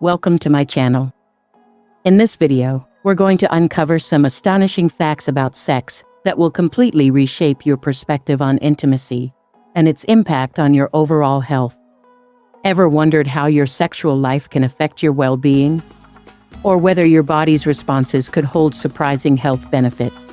welcome to my channel. In this video, we're going to uncover some astonishing facts about sex that will completely reshape your perspective on intimacy and its impact on your overall health. Ever wondered how your sexual life can affect your well-being? Or whether your body's responses could hold surprising health benefits?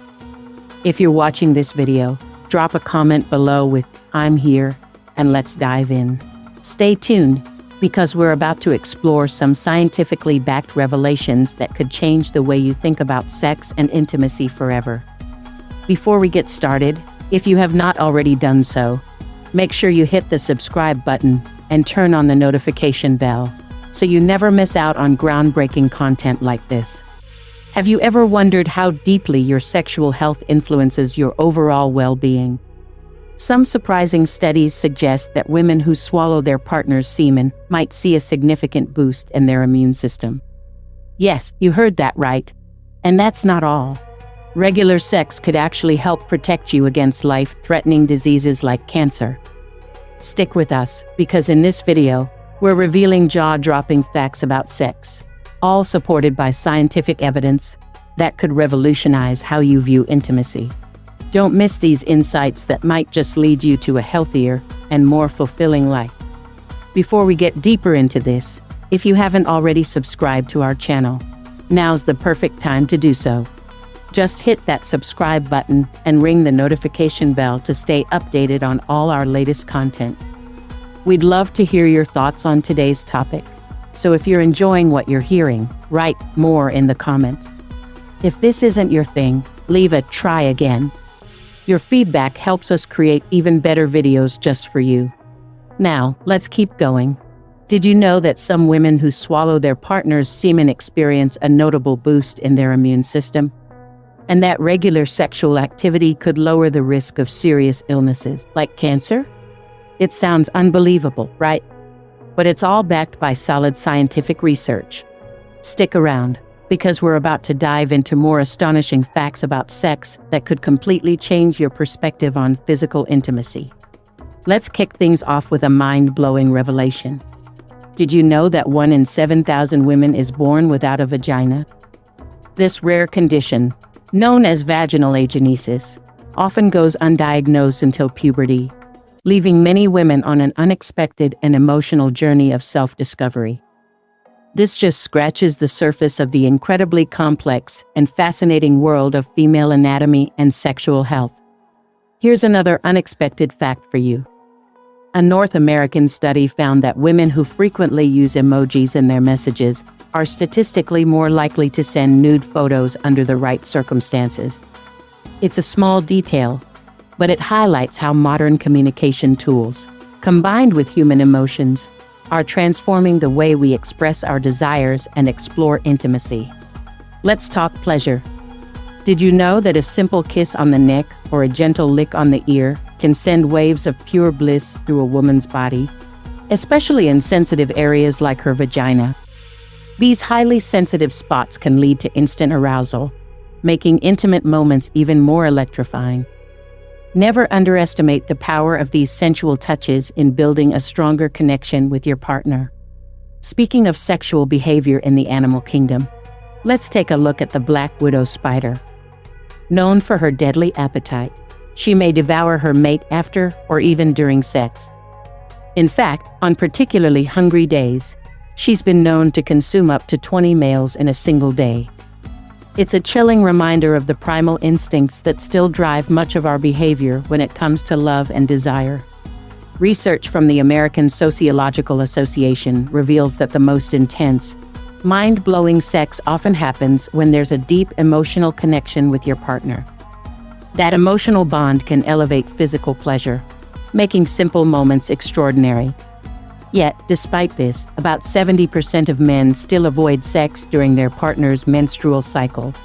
If you're watching this video, drop a comment below with "I'm here," and let's dive in. Stay tuned, because we're about to explore some scientifically backed revelations that could change the way you think about sex and intimacy forever. Before we get started, if you have not already done so, make sure you hit the subscribe button and turn on the notification bell so you never miss out on groundbreaking content like this. Have you ever wondered how deeply your sexual health influences your overall well-being? Some surprising studies suggest that women who swallow their partner's semen might see a significant boost in their immune system. Yes, you heard that right. And that's not all. Regular sex could actually help protect you against life-threatening diseases like cancer. Stick with us, because in this video, we're revealing jaw-dropping facts about sex, all supported by scientific evidence that could revolutionize how you view intimacy. Don't miss these insights that might just lead you to a healthier and more fulfilling life. Before we get deeper into this, if you haven't already subscribed to our channel, now's the perfect time to do so. Just hit that subscribe button and ring the notification bell to stay updated on all our latest content. We'd love to hear your thoughts on today's topic, so if you're enjoying what you're hearing, write "more" in the comments. If this isn't your thing, leave a "try again." Your feedback helps us create even better videos just for you. Now, let's keep going. Did you know that some women who swallow their partner's semen experience a notable boost in their immune system? And that regular sexual activity could lower the risk of serious illnesses, like cancer? It sounds unbelievable, right? But it's all backed by solid scientific research. Stick around, because we're about to dive into more astonishing facts about sex that could completely change your perspective on physical intimacy. Let's kick things off with a mind-blowing revelation. Did you know that 1 in 7,000 women is born without a vagina? This rare condition, known as vaginal agenesis, often goes undiagnosed until puberty, leaving many women on an unexpected and emotional journey of self-discovery. This just scratches the surface of the incredibly complex and fascinating world of female anatomy and sexual health. Here's another unexpected fact for you. A North American study found that women who frequently use emojis in their messages are statistically more likely to send nude photos under the right circumstances. It's a small detail, but it highlights how modern communication tools, combined with human emotions, are transforming the way we express our desires and explore intimacy. Let's talk pleasure. Did you know that a simple kiss on the neck or a gentle lick on the ear can send waves of pure bliss through a woman's body, especially in sensitive areas like her vagina? These highly sensitive spots can lead to instant arousal, making intimate moments even more electrifying. Never underestimate the power of these sensual touches in building a stronger connection with your partner. Speaking of sexual behavior in the animal kingdom, let's take a look at the black widow spider. Known for her deadly appetite, she may devour her mate after or even during sex. In fact, on particularly hungry days, she's been known to consume up to 20 males in a single day. It's a chilling reminder of the primal instincts that still drive much of our behavior when it comes to love and desire. Research from the American Sociological Association reveals that the most intense, mind-blowing sex often happens when there's a deep emotional connection with your partner. That emotional bond can elevate physical pleasure, making simple moments extraordinary. Yet, despite this, about 70% of men still avoid sex during their partner's menstrual cycle.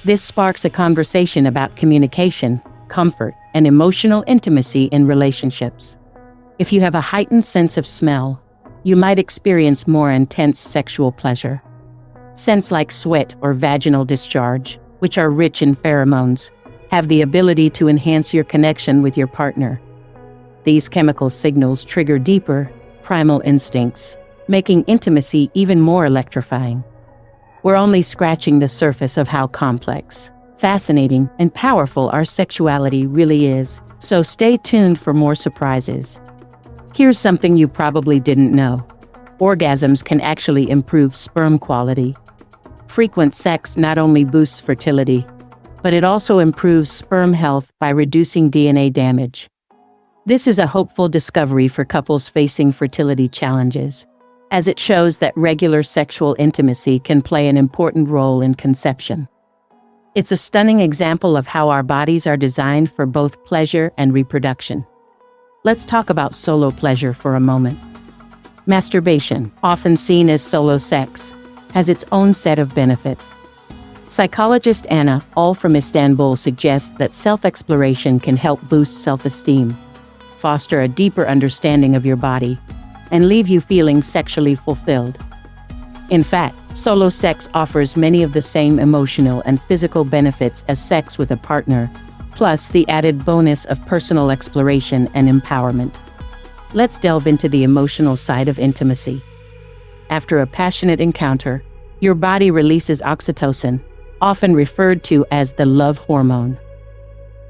This sparks a conversation about communication, comfort, and emotional intimacy in relationships. If you have a heightened sense of smell, you might experience more intense sexual pleasure. Scents like sweat or vaginal discharge, which are rich in pheromones, have the ability to enhance your connection with your partner. These chemical signals trigger deeper, primal instincts, making intimacy even more electrifying. We're only scratching the surface of how complex, fascinating, and powerful our sexuality really is, so stay tuned for more surprises. Here's something you probably didn't know. Orgasms can actually improve sperm quality. Frequent sex not only boosts fertility, but it also improves sperm health by reducing DNA damage. This is a hopeful discovery for couples facing fertility challenges, as it shows that regular sexual intimacy can play an important role in conception. It's a stunning example of how our bodies are designed for both pleasure and reproduction. Let's talk about solo pleasure for a moment. Masturbation, often seen as solo sex, has its own set of benefits. Psychologist Anna, all from Istanbul, suggests that self-exploration can help boost self-esteem, foster a deeper understanding of your body, and leave you feeling sexually fulfilled. In fact, solo sex offers many of the same emotional and physical benefits as sex with a partner, plus the added bonus of personal exploration and empowerment. Let's delve into the emotional side of intimacy. After a passionate encounter, your body releases oxytocin, often referred to as the love hormone.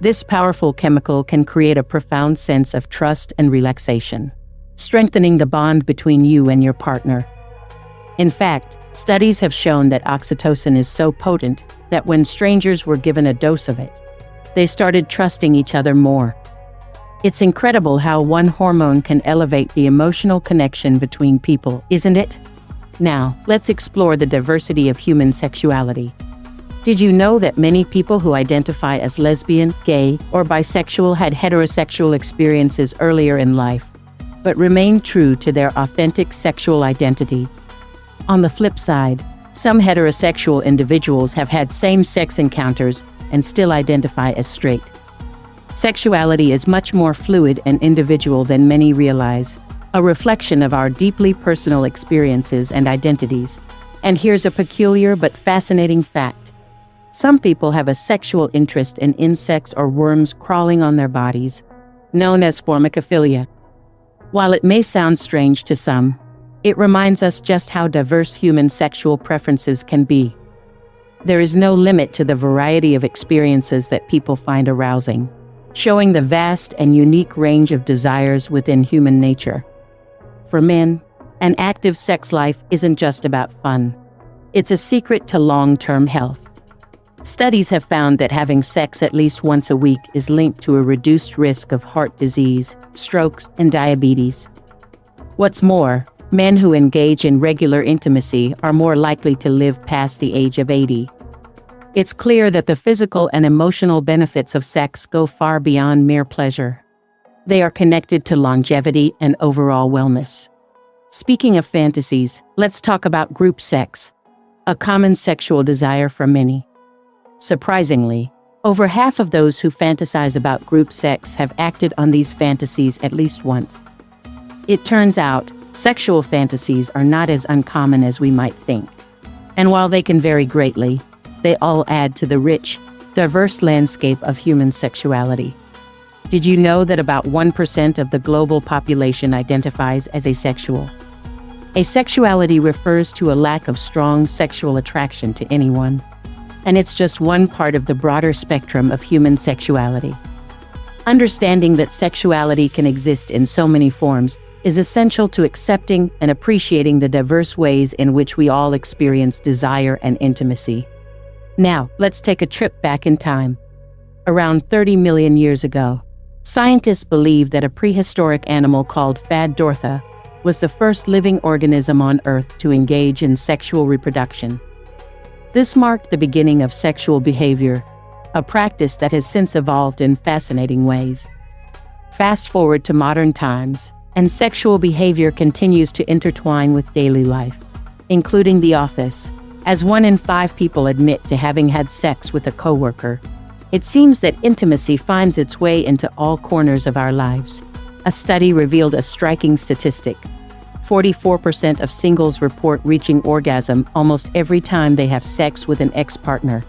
This powerful chemical can create a profound sense of trust and relaxation, strengthening the bond between you and your partner. In fact, studies have shown that oxytocin is so potent that when strangers were given a dose of it, they started trusting each other more. It's incredible how one hormone can elevate the emotional connection between people, isn't it? Now, let's explore the diversity of human sexuality. Did you know that many people who identify as lesbian, gay, or bisexual had heterosexual experiences earlier in life, but remained true to their authentic sexual identity? On the flip side, some heterosexual individuals have had same-sex encounters and still identify as straight. Sexuality is much more fluid and individual than many realize, a reflection of our deeply personal experiences and identities. And here's a peculiar but fascinating fact. Some people have a sexual interest in insects or worms crawling on their bodies, known as formicophilia. While it may sound strange to some, it reminds us just how diverse human sexual preferences can be. There is no limit to the variety of experiences that people find arousing, showing the vast and unique range of desires within human nature. For men, an active sex life isn't just about fun. It's a secret to long-term health. Studies have found that having sex at least once a week is linked to a reduced risk of heart disease, strokes, and diabetes. What's more, men who engage in regular intimacy are more likely to live past the age of 80. It's clear that the physical and emotional benefits of sex go far beyond mere pleasure. They are connected to longevity and overall wellness. Speaking of fantasies, let's talk about group sex, a common sexual desire for many. Surprisingly, over half of those who fantasize about group sex have acted on these fantasies at least once. It turns out, sexual fantasies are not as uncommon as we might think. And while they can vary greatly, they all add to the rich, diverse landscape of human sexuality. Did you know that about 1% of the global population identifies as asexual? Asexuality refers to a lack of strong sexual attraction to anyone. And it's just one part of the broader spectrum of human sexuality. Understanding that sexuality can exist in so many forms is essential to accepting and appreciating the diverse ways in which we all experience desire and intimacy. Now, let's take a trip back in time. Around 30 million years ago, scientists believed that a prehistoric animal called Phaedortha was the first living organism on Earth to engage in sexual reproduction. This marked the beginning of sexual behavior, a practice that has since evolved in fascinating ways. Fast forward to modern times, and sexual behavior continues to intertwine with daily life, including the office, as 1 in 5 people admit to having had sex with a coworker. It seems that intimacy finds its way into all corners of our lives. A study revealed a striking statistic. 44% of singles report reaching orgasm almost every time they have sex with an ex-partner.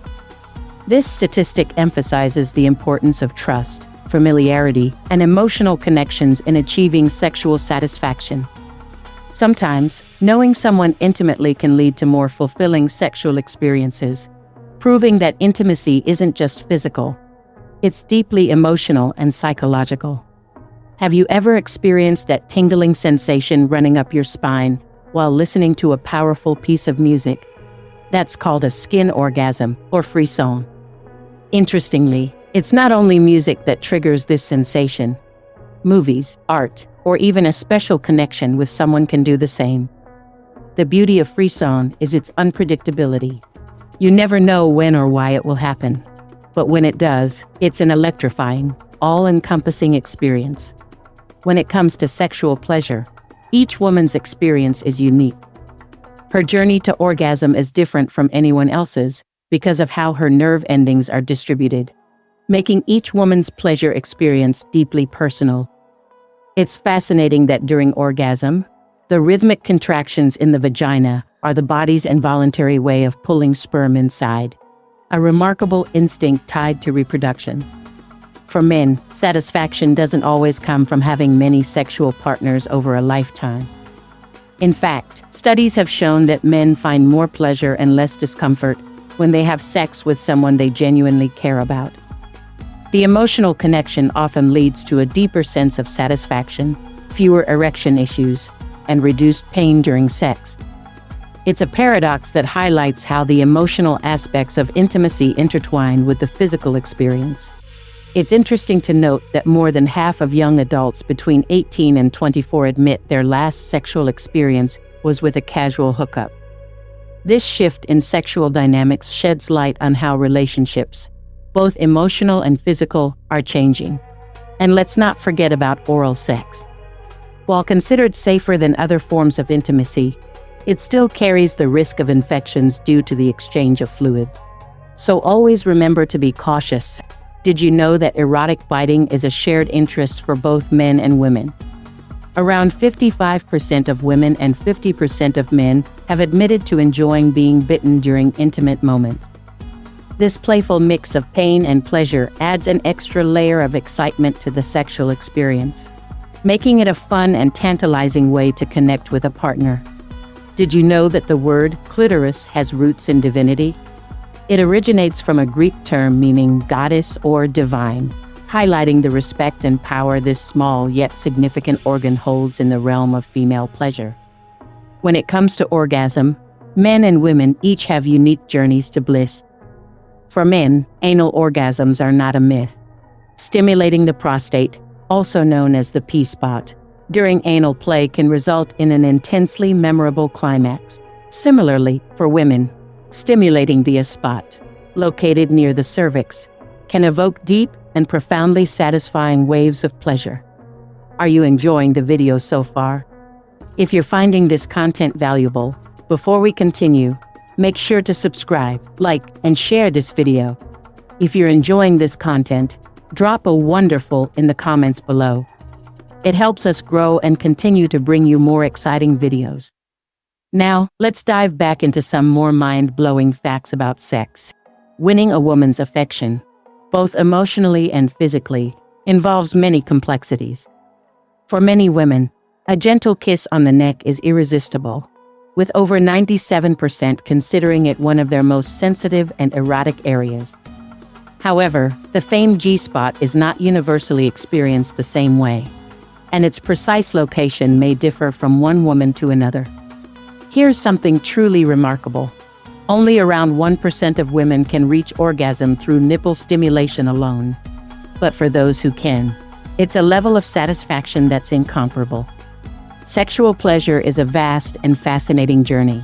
This statistic emphasizes the importance of trust, familiarity, and emotional connections in achieving sexual satisfaction. Sometimes, knowing someone intimately can lead to more fulfilling sexual experiences, proving that intimacy isn't just physical. It's deeply emotional and psychological. Have you ever experienced that tingling sensation running up your spine while listening to a powerful piece of music? That's called a skin orgasm or frisson. Interestingly, it's not only music that triggers this sensation. Movies, art, or even a special connection with someone can do the same. The beauty of frisson is its unpredictability. You never know when or why it will happen. But when it does, it's an electrifying, all-encompassing experience. When it comes to sexual pleasure, each woman's experience is unique. Her journey to orgasm is different from anyone else's because of how her nerve endings are distributed, making each woman's pleasure experience deeply personal. It's fascinating that during orgasm, the rhythmic contractions in the vagina are the body's involuntary way of pulling sperm inside, a remarkable instinct tied to reproduction. For men, satisfaction doesn't always come from having many sexual partners over a lifetime. In fact, studies have shown that men find more pleasure and less discomfort when they have sex with someone they genuinely care about. The emotional connection often leads to a deeper sense of satisfaction, fewer erection issues, and reduced pain during sex. It's a paradox that highlights how the emotional aspects of intimacy intertwine with the physical experience. It's interesting to note that more than half of young adults between 18 and 24 admit their last sexual experience was with a casual hookup. This shift in sexual dynamics sheds light on how relationships, both emotional and physical, are changing. And let's not forget about oral sex. While considered safer than other forms of intimacy, it still carries the risk of infections due to the exchange of fluids. So always remember to be cautious. Did you know that erotic biting is a shared interest for both men and women? Around 55% of women and 50% of men have admitted to enjoying being bitten during intimate moments. This playful mix of pain and pleasure adds an extra layer of excitement to the sexual experience, making it a fun and tantalizing way to connect with a partner. Did you know that the word clitoris has roots in divinity? It originates from a Greek term meaning goddess or divine, highlighting the respect and power this small yet significant organ holds in the realm of female pleasure. When it comes to orgasm, men and women each have unique journeys to bliss. For men, anal orgasms are not a myth. Stimulating the prostate, also known as the P-spot, during anal play can result in an intensely memorable climax. Similarly, for women, stimulating the S-spot, located near the cervix, can evoke deep and profoundly satisfying waves of pleasure. Are you enjoying the video so far? If you're finding this content valuable, before we continue, make sure to subscribe, like, and share this video. If you're enjoying this content, drop a wonderful in the comments below. It helps us grow and continue to bring you more exciting videos. Now, let's dive back into some more mind-blowing facts about sex. Winning a woman's affection, both emotionally and physically, involves many complexities. For many women, a gentle kiss on the neck is irresistible, with over 97% considering it one of their most sensitive and erotic areas. However, the famed G-spot is not universally experienced the same way, and its precise location may differ from one woman to another. Here's something truly remarkable. Only around 1% of women can reach orgasm through nipple stimulation alone. But for those who can, it's a level of satisfaction that's incomparable. Sexual pleasure is a vast and fascinating journey.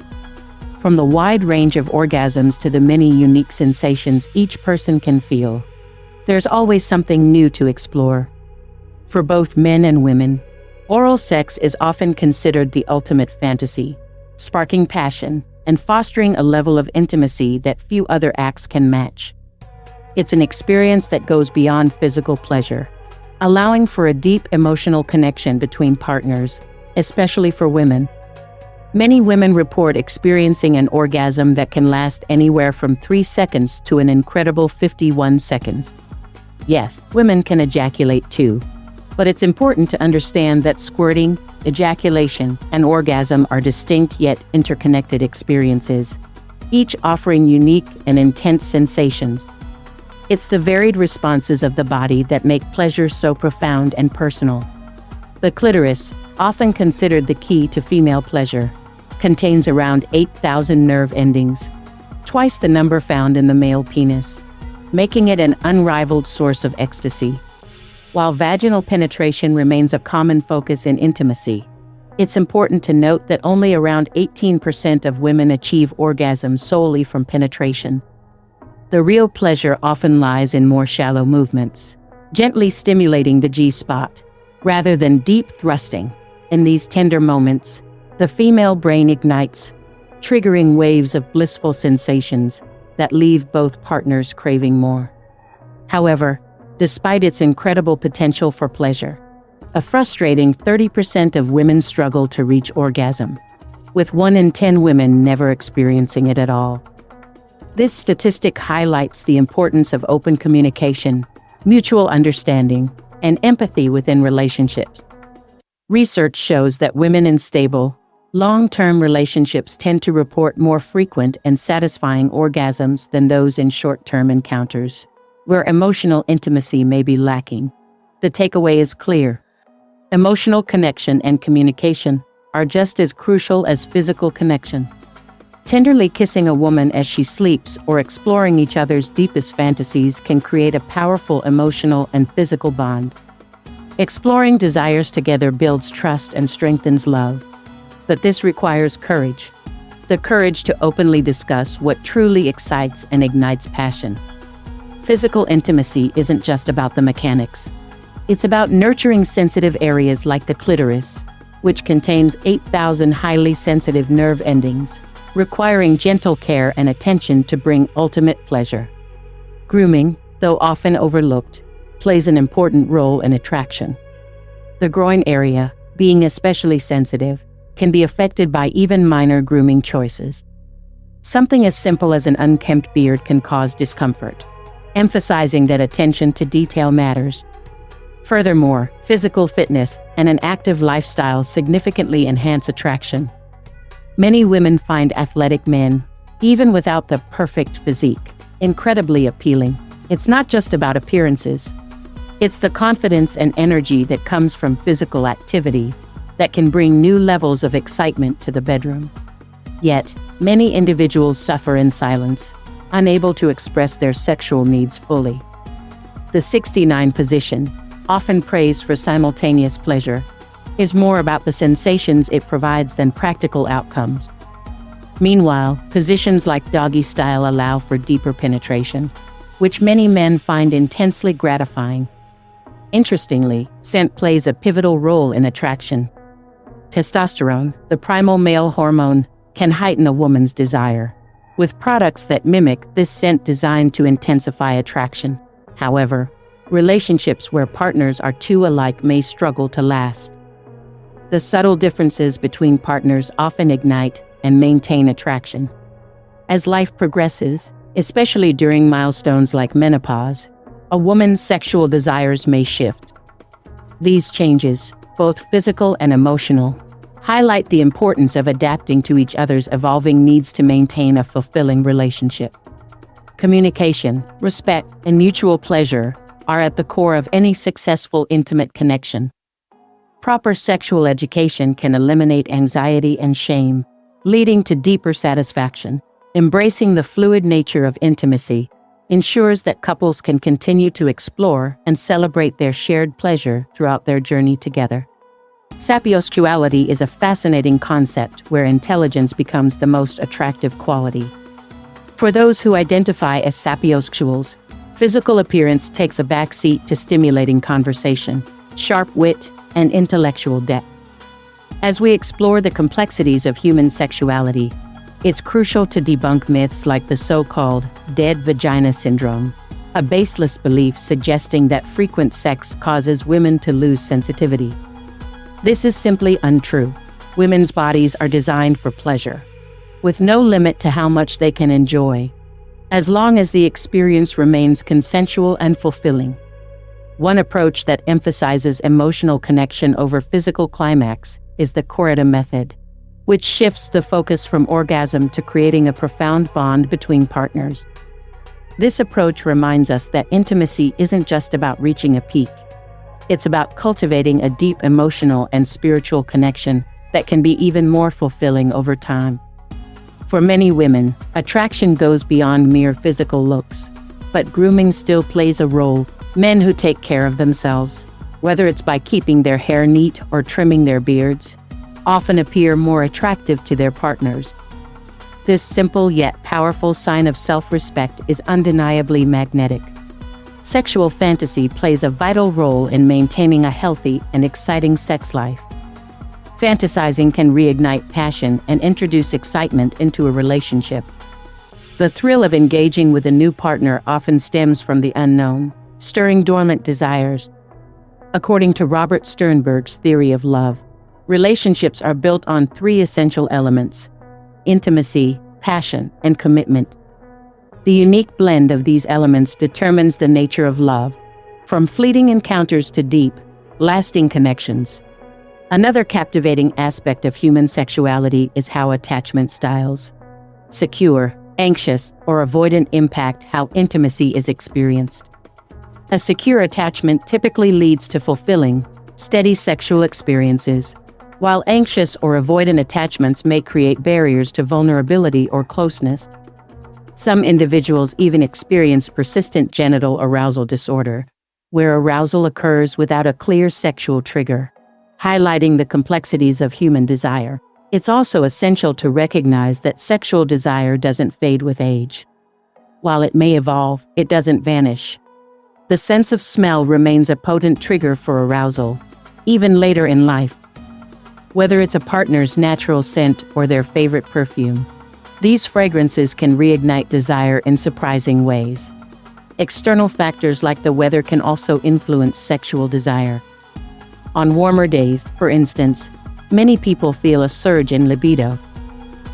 From the wide range of orgasms to the many unique sensations each person can feel, there's always something new to explore. For both men and women, oral sex is often considered the ultimate fantasy, sparking passion and fostering a level of intimacy that few other acts can match. It's an experience that goes beyond physical pleasure, allowing for a deep emotional connection between partners, especially for women. Many women report experiencing an orgasm that can last anywhere from 3 seconds to an incredible 51 seconds. Yes, women can ejaculate too. But it's important to understand that squirting, ejaculation, and orgasm are distinct yet interconnected experiences, each offering unique and intense sensations. It's the varied responses of the body that make pleasure so profound and personal. The clitoris, often considered the key to female pleasure, contains around 8,000 nerve endings, twice the number found in the male penis, making it an unrivaled source of ecstasy. While vaginal penetration remains a common focus in intimacy, it's important to note that only around 18% of women achieve orgasm solely from penetration. The real pleasure often lies in more shallow movements, gently stimulating the G-spot, rather than deep thrusting. In these tender moments, the female brain ignites, triggering waves of blissful sensations that leave both partners craving more. However, despite its incredible potential for pleasure, a frustrating 30% of women struggle to reach orgasm, with 1 in 10 women never experiencing it at all. This statistic highlights the importance of open communication, mutual understanding, and empathy within relationships. Research shows that women in stable, long-term relationships tend to report more frequent and satisfying orgasms than those in short-term encounters, where emotional intimacy may be lacking. The takeaway is clear. Emotional connection and communication are just as crucial as physical connection. Tenderly kissing a woman as she sleeps or exploring each other's deepest fantasies can create a powerful emotional and physical bond. Exploring desires together builds trust and strengthens love. But this requires courage. The courage to openly discuss what truly excites and ignites passion. Physical intimacy isn't just about the mechanics. It's about nurturing sensitive areas like the clitoris, which contains 8,000 highly sensitive nerve endings, requiring gentle care and attention to bring ultimate pleasure. Grooming, though often overlooked, plays an important role in attraction. The groin area, being especially sensitive, can be affected by even minor grooming choices. Something as simple as an unkempt beard can cause discomfort, emphasizing that attention to detail matters. Furthermore, physical fitness and an active lifestyle significantly enhance attraction. Many women find athletic men, even without the perfect physique, incredibly appealing. It's not just about appearances. It's the confidence and energy that comes from physical activity that can bring new levels of excitement to the bedroom. Yet, many individuals suffer in silence, unable to express their sexual needs fully. The 69 position, often praised for simultaneous pleasure, is more about the sensations it provides than practical outcomes. Meanwhile, positions like doggy style allow for deeper penetration, which many men find intensely gratifying. Interestingly, scent plays a pivotal role in attraction. Testosterone, the primal male hormone, can heighten a woman's desire, with products that mimic this scent designed to intensify attraction. However, relationships where partners are too alike may struggle to last. The subtle differences between partners often ignite and maintain attraction. As life progresses, especially during milestones like menopause, a woman's sexual desires may shift. These changes, both physical and emotional, highlight the importance of adapting to each other's evolving needs to maintain a fulfilling relationship. Communication, respect, and mutual pleasure are at the core of any successful intimate connection. Proper sexual education can eliminate anxiety and shame, leading to deeper satisfaction. Embracing the fluid nature of intimacy ensures that couples can continue to explore and celebrate their shared pleasure throughout their journey together. Sapiosexuality is a fascinating concept where intelligence becomes the most attractive quality. For those who identify as sapiosexuals, physical appearance takes a backseat to stimulating conversation, sharp wit, and intellectual depth. As we explore the complexities of human sexuality, it's crucial to debunk myths like the so-called dead vagina syndrome, a baseless belief suggesting that frequent sex causes women to lose sensitivity. This is simply untrue. Women's bodies are designed for pleasure, with no limit to how much they can enjoy, as long as the experience remains consensual and fulfilling. One approach that emphasizes emotional connection over physical climax is the Corita method, which shifts the focus from orgasm to creating a profound bond between partners. This approach reminds us that intimacy isn't just about reaching a peak. It's about cultivating a deep emotional and spiritual connection that can be even more fulfilling over time. For many women, attraction goes beyond mere physical looks, but grooming still plays a role. Men who take care of themselves, whether it's by keeping their hair neat or trimming their beards, often appear more attractive to their partners. This simple yet powerful sign of self-respect is undeniably magnetic. Sexual fantasy plays a vital role in maintaining a healthy and exciting sex life. Fantasizing can reignite passion and introduce excitement into a relationship. The thrill of engaging with a new partner often stems from the unknown, stirring dormant desires. According to Robert Sternberg's theory of love, relationships are built on three essential elements: intimacy, passion, and commitment. The unique blend of these elements determines the nature of love, from fleeting encounters to deep, lasting connections. Another captivating aspect of human sexuality is how attachment styles, secure, anxious, or avoidant, impact how intimacy is experienced. A secure attachment typically leads to fulfilling, steady sexual experiences, while anxious or avoidant attachments may create barriers to vulnerability or closeness. Some individuals even experience persistent genital arousal disorder, where arousal occurs without a clear sexual trigger, highlighting the complexities of human desire. It's also essential to recognize that sexual desire doesn't fade with age. While it may evolve, it doesn't vanish. The sense of smell remains a potent trigger for arousal, even later in life. Whether it's a partner's natural scent or their favorite perfume, these fragrances can reignite desire in surprising ways. External factors like the weather can also influence sexual desire. On warmer days, for instance, many people feel a surge in libido.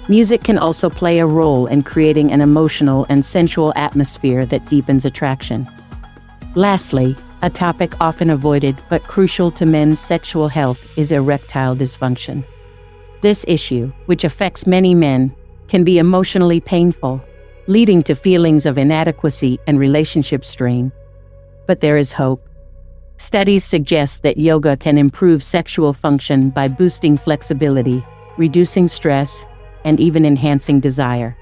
Music can also play a role in creating an emotional and sensual atmosphere that deepens attraction. Lastly, a topic often avoided but crucial to men's sexual health is erectile dysfunction. This issue, which affects many men, can be emotionally painful, leading to feelings of inadequacy and relationship strain. But there is hope. Studies suggest that yoga can improve sexual function by boosting flexibility, reducing stress, and even enhancing desire.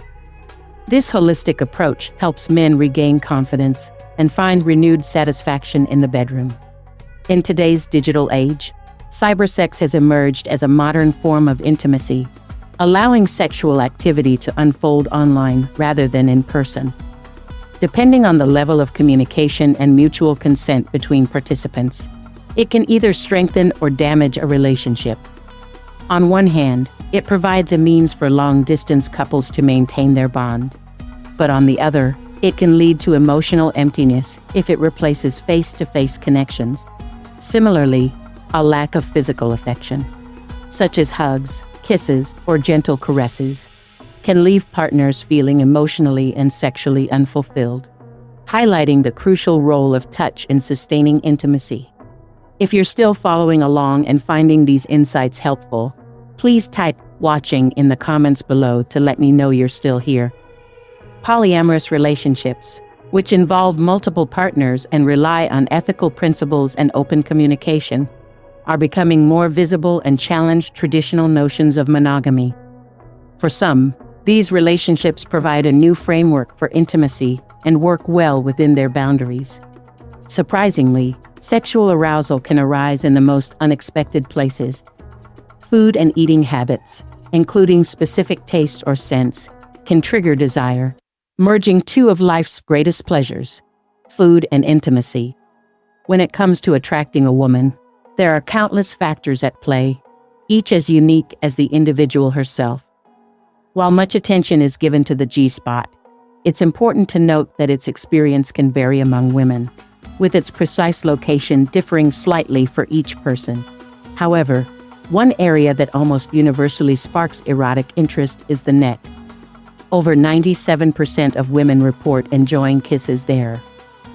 This holistic approach helps men regain confidence and find renewed satisfaction in the bedroom. In today's digital age, cybersex has emerged as a modern form of intimacy, allowing sexual activity to unfold online rather than in person. Depending on the level of communication and mutual consent between participants, it can either strengthen or damage a relationship. On one hand, it provides a means for long-distance couples to maintain their bond. But on the other, it can lead to emotional emptiness if it replaces face-to-face connections. Similarly, a lack of physical affection, such as hugs, kisses, or gentle caresses, can leave partners feeling emotionally and sexually unfulfilled, highlighting the crucial role of touch in sustaining intimacy. If you're still following along and finding these insights helpful, please type "watching" in the comments below to let me know you're still here. Polyamorous relationships, which involve multiple partners and rely on ethical principles and open communication, are becoming more visible and challenge traditional notions of monogamy. For some, these relationships provide a new framework for intimacy and work well within their boundaries. Surprisingly, sexual arousal can arise in the most unexpected places. Food and eating habits, including specific taste or scents, can trigger desire, merging two of life's greatest pleasures, food and intimacy. When it comes to attracting a woman, there are countless factors at play, each as unique as the individual herself. While much attention is given to the G-spot, it's important to note that its experience can vary among women, with its precise location differing slightly for each person. However, one area that almost universally sparks erotic interest is the neck. Over 97% of women report enjoying kisses there,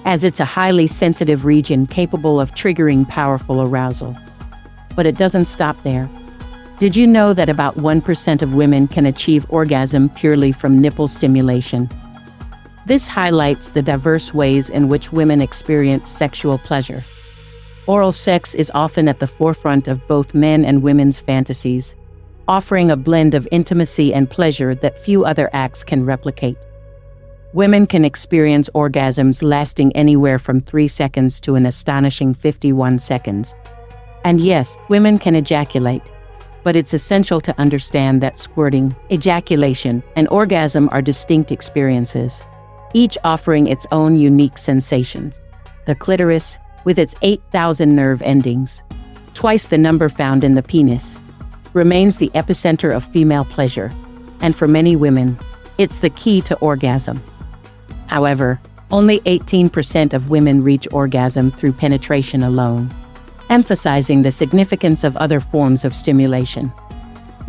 as it's a highly sensitive region capable of triggering powerful arousal. But it doesn't stop there. Did you know that about 1% of women can achieve orgasm purely from nipple stimulation? This highlights the diverse ways in which women experience sexual pleasure. Oral sex is often at the forefront of both men and women's fantasies, offering a blend of intimacy and pleasure that few other acts can replicate. Women can experience orgasms lasting anywhere from 3 seconds to an astonishing 51 seconds. And yes, women can ejaculate, but it's essential to understand that squirting, ejaculation, and orgasm are distinct experiences, each offering its own unique sensations. The clitoris, with its 8,000 nerve endings, twice the number found in the penis, remains the epicenter of female pleasure, and for many women, it's the key to orgasm. However, only 18% of women reach orgasm through penetration alone, emphasizing the significance of other forms of stimulation.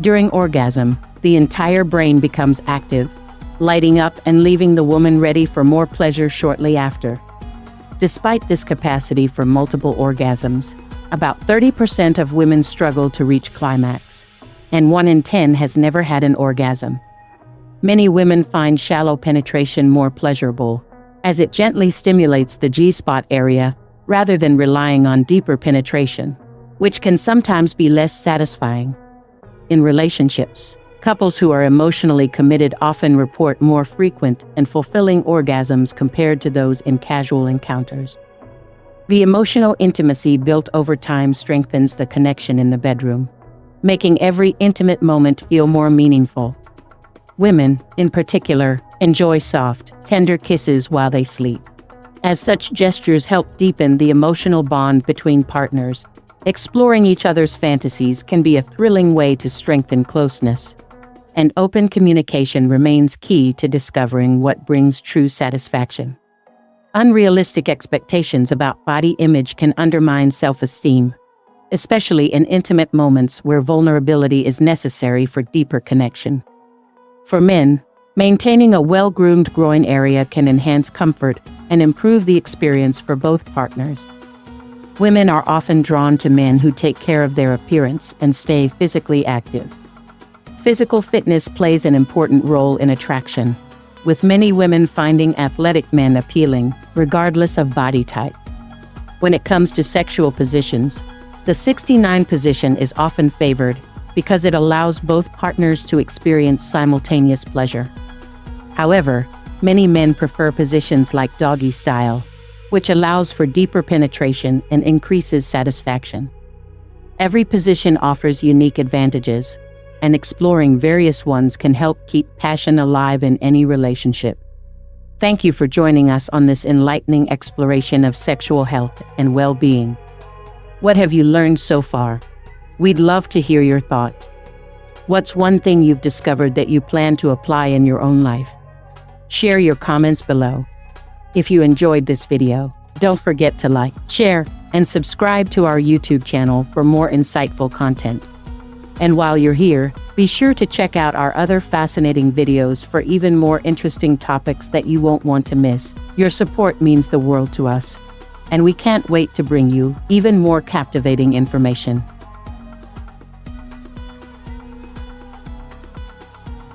During orgasm, the entire brain becomes active, lighting up and leaving the woman ready for more pleasure shortly after. Despite this capacity for multiple orgasms, about 30% of women struggle to reach climax, and 1 in 10 has never had an orgasm. Many women find shallow penetration more pleasurable, as it gently stimulates the G-spot area rather than relying on deeper penetration, which can sometimes be less satisfying. In relationships, couples who are emotionally committed often report more frequent and fulfilling orgasms compared to those in casual encounters. The emotional intimacy built over time strengthens the connection in the bedroom, making every intimate moment feel more meaningful. Women, in particular, enjoy soft, tender kisses while they sleep, as such gestures help deepen the emotional bond between partners. Exploring each other's fantasies can be a thrilling way to strengthen closeness, and open communication remains key to discovering what brings true satisfaction. Unrealistic expectations about body image can undermine self-esteem, especially in intimate moments where vulnerability is necessary for deeper connection. For men, maintaining a well-groomed groin area can enhance comfort and improve the experience for both partners. Women are often drawn to men who take care of their appearance and stay physically active. Physical fitness plays an important role in attraction, with many women finding athletic men appealing, regardless of body type. When it comes to sexual positions, the 69 position is often favored because it allows both partners to experience simultaneous pleasure. However, many men prefer positions like doggy style, which allows for deeper penetration and increases satisfaction. Every position offers unique advantages, and exploring various ones can help keep passion alive in any relationship. Thank you for joining us on this enlightening exploration of sexual health and well-being. What have you learned so far? We'd love to hear your thoughts. What's one thing you've discovered that you plan to apply in your own life? Share your comments below. If you enjoyed this video, don't forget to like, share, and subscribe to our YouTube channel for more insightful content. And while you're here, be sure to check out our other fascinating videos for even more interesting topics that you won't want to miss. Your support means the world to us, and we can't wait to bring you even more captivating information.